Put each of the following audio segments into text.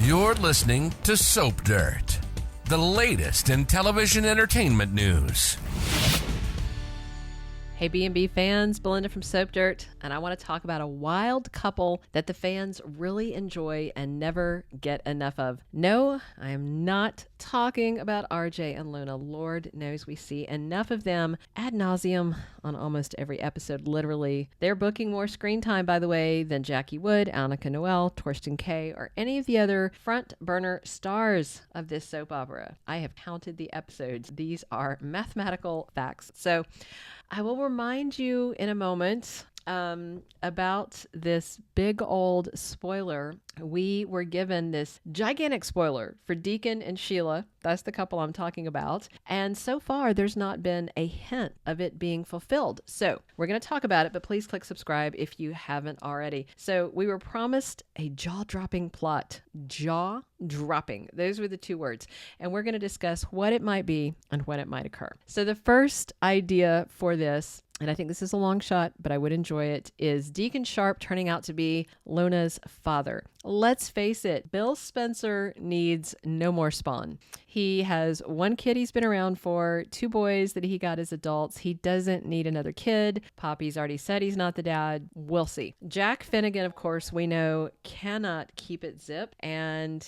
You're listening to Soap Dirt, the latest in television entertainment news. Hey B&B fans, Belinda from Soap Dirt, and I want to talk about a wild couple that the fans really enjoy and never get enough of. No, I am not talking about RJ and Luna. Lord knows we see enough of them ad nauseum on almost every episode, literally. They're booking more screen time, by the way, than Jackie Wood, Annika Noel, Torsten Kay, or any of the other front burner stars of this soap opera. I have counted the episodes. These are mathematical facts. So I will remind you in a moment about this big old spoiler. We were given this gigantic spoiler for Deacon and Sheila. That's the couple I'm talking about. And so far, there's not been a hint of it being fulfilled. So we're going to talk about it, but please click subscribe if you haven't already. So we were promised a jaw-dropping plot. Jaw-dropping. Those were the two words. And we're going to discuss what it might be and when it might occur. So the first idea for this, and I think this is a long shot, but I would enjoy it, is Deacon Sharpe turning out to be Luna's father. Let's face it, Bill Spencer needs no more spawn. He has one kid he's been around for, two boys that he got as adults. He doesn't need another kid. Poppy's already said he's not the dad. We'll see. Jack Finnegan, of course, we know cannot keep it zip. And,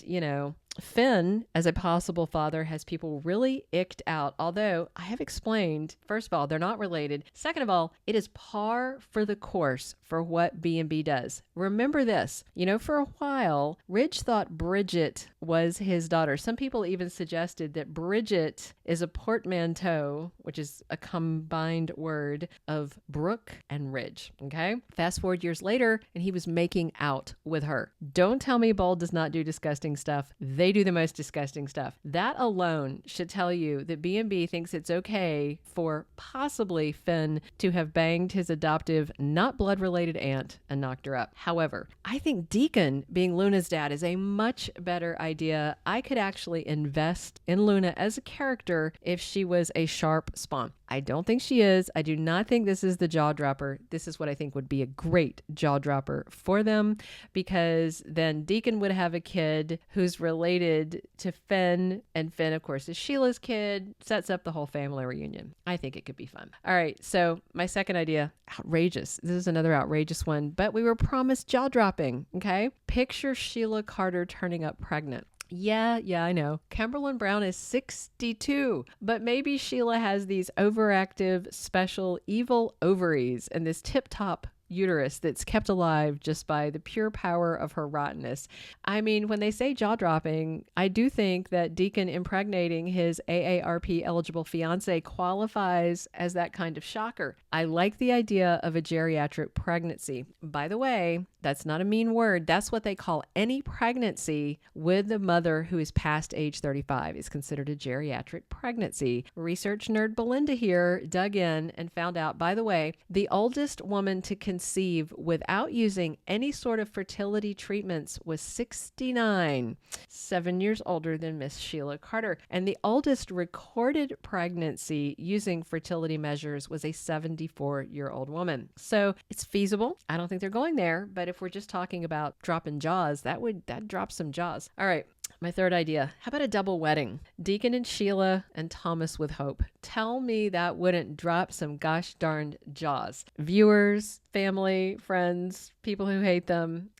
Finn, as a possible father, has people really icked out. Although I have explained, first of all, they're not related. Second of all, it is par for the course for what B&B does. Remember this, for a while, Ridge thought Bridget was his daughter. Some people even suggested that Bridget is a portmanteau, which is a combined word of Brooke and Ridge. Okay. Fast forward years later, and he was making out with her. Don't tell me Bold does not do disgusting stuff. They do the most disgusting stuff. That alone should tell you that B&B thinks it's okay for possibly Finn to have banged his adoptive, not blood-related aunt and knocked her up. However, I think Deacon being Luna's dad is a much better idea. I could actually invest in Luna as a character if she was a Sharpe spawn. I don't think she is. I do not think this is the jaw dropper. This is what I think would be a great jaw dropper for them, because then Deacon would have a kid who's related to Finn, and Finn, of course, is Sheila's kid. Sets up the whole family reunion. I think it could be fun. All right, so my second idea, outrageous. This is another outrageous one, but we were promised jaw dropping, okay? Picture Sheila Carter turning up pregnant. Yeah, I know. Kimberlin Brown is 62, but maybe Sheila has these overactive, special, evil ovaries and this tip-top uterus that's kept alive just by the pure power of her rottenness. I mean, when they say jaw dropping, I do think that Deacon impregnating his AARP eligible fiance qualifies as that kind of shocker. I like the idea of a geriatric pregnancy. By the way, that's not a mean word. That's what they call any pregnancy with the mother who is past age 35 is considered a geriatric pregnancy. Research nerd Belinda here dug in and found out, by the way, the oldest woman to conceive without using any sort of fertility treatments was 69, 7 years older than Miss Sheila Carter. And the oldest recorded pregnancy using fertility measures was a 74-year-old woman. So it's feasible. I don't think they're going there, but if we're just talking about dropping jaws, that drops some jaws. All right. My third idea, how about a double wedding? Deacon and Sheila and Thomas with Hope. Tell me that wouldn't drop some gosh darned jaws. Viewers, family, friends, people who hate them,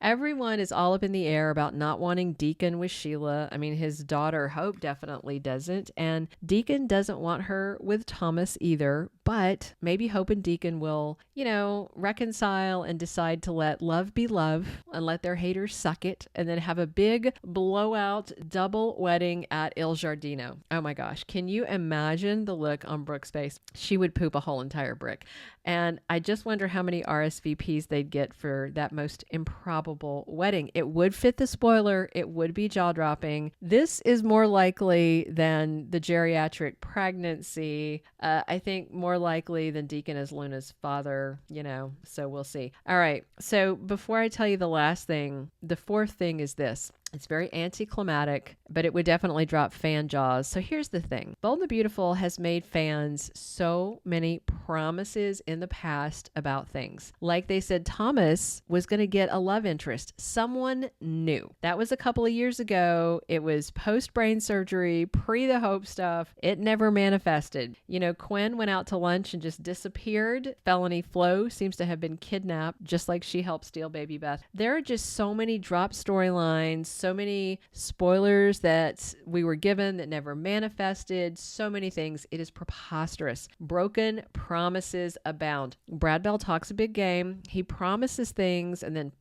everyone is all up in the air about not wanting Deacon with Sheila. I mean, his daughter Hope definitely doesn't, and Deacon doesn't want her with Thomas either, but maybe Hope and Deacon will, reconcile and decide to let love be love and let their haters suck it, and then have a big blowout double wedding at Il Giardino. Oh my gosh. Can you imagine the look on Brooke's face? She would poop a whole entire brick. And I just wonder how many RSVPs they'd get for that most improbable wedding. It would fit the spoiler. It would be jaw-dropping. This is more likely than the geriatric pregnancy. I think more likely than Deacon as Luna's father, so we'll see. All right. So before I tell you the last thing, the fourth thing is this. It's very anticlimactic, but it would definitely drop fan jaws. So here's the thing. Bold and the Beautiful has made fans so many promises in the past about things. Like they said Thomas was going to get a love interest, someone new. That was a couple of years ago. It was post-brain surgery, pre the Hope stuff. It never manifested. You know, Quinn went out to lunch and just disappeared. Felony Flo seems to have been kidnapped, just like she helped steal Baby Beth. There are just so many drop storylines, so many spoilers that we were given that never manifested, so many things. It is preposterous. Broken promises abound. Brad Bell talks a big game. He promises things and then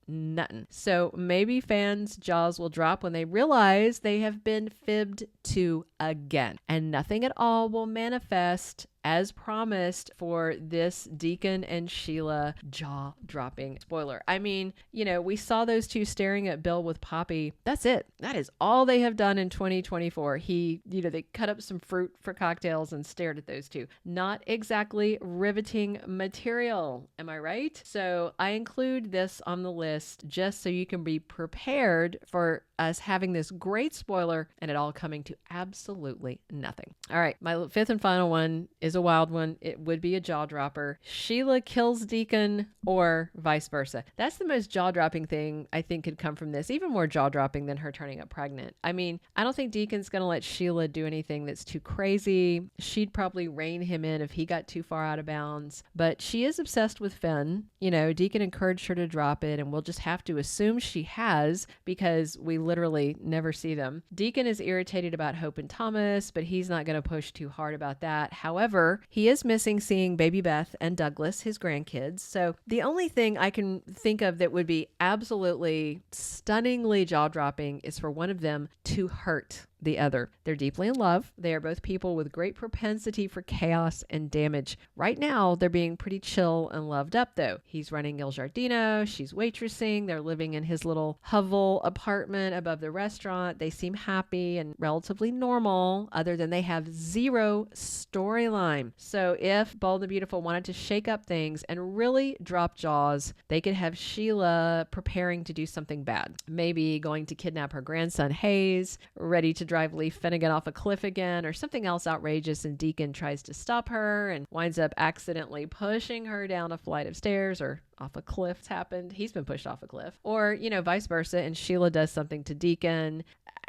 nothing. So maybe fans' jaws will drop when they realize they have been fibbed to again, and nothing at all will manifest as promised for this Deacon and Sheila jaw-dropping spoiler. I mean, you know, we saw those two staring at Bill with Poppy. That's it. That is all they have done in 2024. They cut up some fruit for cocktails and stared at those two. Not exactly riveting material. Am I right? So I include this on the list just so you can be prepared for us having this great spoiler and it all coming to absolutely nothing. All right, my fifth and final one is a wild one. It would be a jaw dropper. Sheila kills Deacon or vice versa. That's the most jaw-dropping thing I think could come from this, even more jaw-dropping than her turning up pregnant. I mean, I don't think Deacon's going to let Sheila do anything that's too crazy. She'd probably rein him in if he got too far out of bounds, but she is obsessed with Finn. You know, Deacon encouraged her to drop it, and we'll just have to assume she has because we literally never see them. Deacon is irritated about Hope and Thomas, but he's not going to push too hard about that. However, he is missing seeing Baby Beth and Douglas, his grandkids. So the only thing I can think of that would be absolutely stunningly jaw-dropping is for one of them to hurt the other. They're deeply in love. They are both people with great propensity for chaos and damage. Right now, they're being pretty chill and loved up, though. He's running Il Giardino. She's waitressing. They're living in his little hovel apartment above the restaurant. They seem happy and relatively normal, other than they have zero storyline. So if Bold and Beautiful wanted to shake up things and really drop jaws, they could have Sheila preparing to do something bad. Maybe going to kidnap her grandson Hayes, ready to drive Lee Finnegan off a cliff again, or something else outrageous, and Deacon tries to stop her and winds up accidentally pushing her down a flight of stairs or off a cliff. It's happened. He's been pushed off a cliff. Or, you know, vice versa, and Sheila does something to Deacon.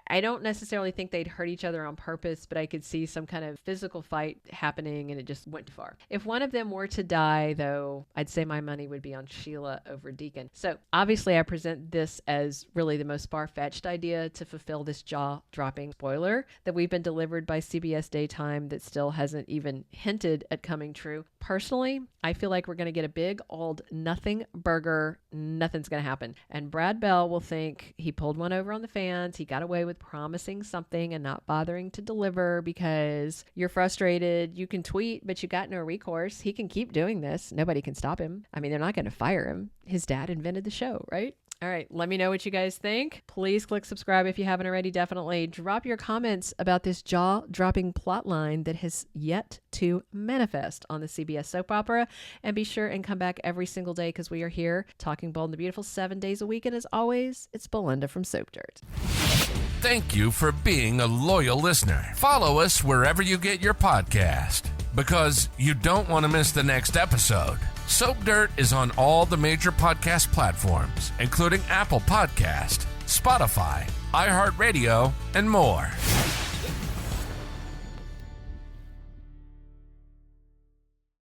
I don't necessarily think they'd hurt each other on purpose, but I could see some kind of physical fight happening and it just went too far. If one of them were to die, though, I'd say my money would be on Sheila over Deacon. So obviously I present this as really the most far-fetched idea to fulfill this jaw-dropping spoiler that we've been delivered by CBS Daytime that still hasn't even hinted at coming true. Personally, I feel like we're going to get a big old nothing burger. Nothing's going to happen. And Brad Bell will think he pulled one over on the fans. He got away with promising something and not bothering to deliver because you're frustrated. You can tweet, but you got no recourse. He can keep doing this. Nobody can stop him. I mean, they're not going to fire him. His dad invented the show, right? All right, let me know what you guys think. Please click subscribe if you haven't already. Definitely drop your comments about this jaw-dropping plot line that has yet to manifest on the CBS soap opera. And be sure and come back every single day because we are here talking Bold and the Beautiful 7 days a week. And as always, it's Belinda from Soap Dirt. Thank you for being a loyal listener. Follow us wherever you get your podcast because you don't want to miss the next episode. Soap Dirt is on all the major podcast platforms, including Apple Podcast, Spotify, iHeartRadio, and more.